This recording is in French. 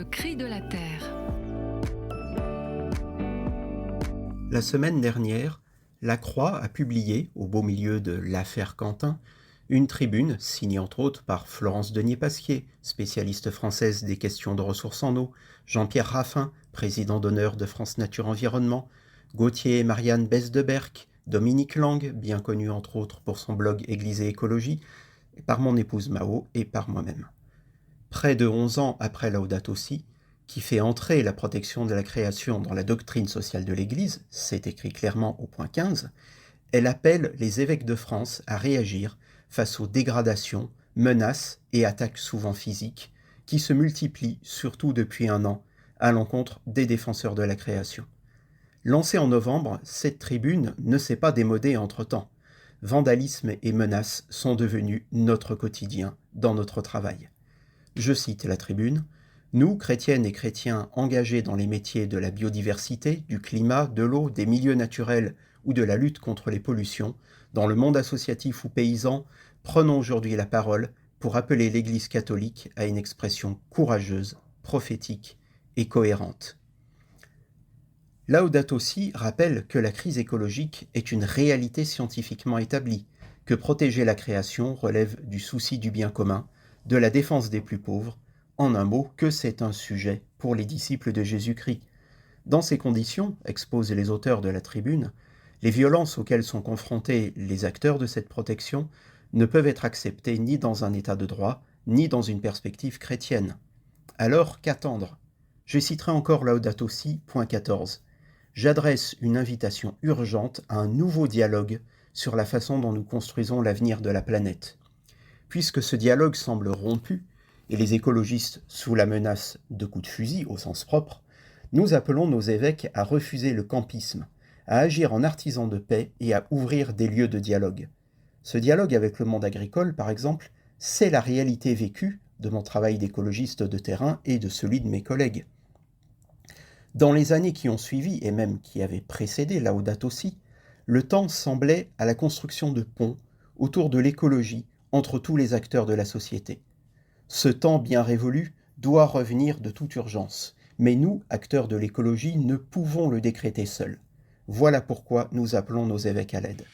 Le cri de la terre. La semaine dernière, La Croix a publié, au beau milieu de l'affaire Quentin, une tribune signée entre autres par Florence Denier-Pasquier, spécialiste française des questions de ressources en eau, Jean-Pierre Raffin, président d'honneur de France Nature Environnement, Gauthier et Marianne Besse-de-Berck, Dominique Lang, bien connu entre autres pour son blog Église et écologie, et par mon épouse Mao et par moi-même. Près de 11 ans après Laudato Si, qui fait entrer la protection de la création dans la doctrine sociale de l'Église, c'est écrit clairement au point 15, elle appelle les évêques de France à réagir face aux dégradations, menaces et attaques souvent physiques qui se multiplient, surtout depuis un an, à l'encontre des défenseurs de la création. Lancée en novembre, cette tribune ne s'est pas démodée entre-temps. Vandalisme et menaces sont devenus notre quotidien dans notre travail. Je cite la tribune. Nous, chrétiennes et chrétiens engagés dans les métiers de la biodiversité, du climat, de l'eau, des milieux naturels ou de la lutte contre les pollutions, dans le monde associatif ou paysan, prenons aujourd'hui la parole pour appeler l'Église catholique à une expression courageuse, prophétique et cohérente. Laudato Si rappelle que la crise écologique est une réalité scientifiquement établie, que protéger la création relève du souci du bien commun, de la défense des plus pauvres, en un mot, que c'est un sujet pour les disciples de Jésus-Christ. Dans ces conditions, exposent les auteurs de la tribune, les violences auxquelles sont confrontés les acteurs de cette protection ne peuvent être acceptées ni dans un état de droit, ni dans une perspective chrétienne. Alors, qu'attendre ? Je citerai encore Laudato Si, point 14. J'adresse une invitation urgente à un nouveau dialogue sur la façon dont nous construisons l'avenir de la planète. Puisque ce dialogue semble rompu, et les écologistes sous la menace de coups de fusil au sens propre, nous appelons nos évêques à refuser le campisme, à agir en artisans de paix et à ouvrir des lieux de dialogue. Ce dialogue avec le monde agricole, par exemple, c'est la réalité vécue de mon travail d'écologiste de terrain et de celui de mes collègues. Dans les années qui ont suivi, et même qui avaient précédé Laudato Si, le temps semblait à la construction de ponts autour de l'écologie entre tous les acteurs de la société. Ce temps bien révolu doit revenir de toute urgence, mais nous, acteurs de l'écologie, ne pouvons le décréter seuls. Voilà pourquoi nous appelons nos évêques à l'aide.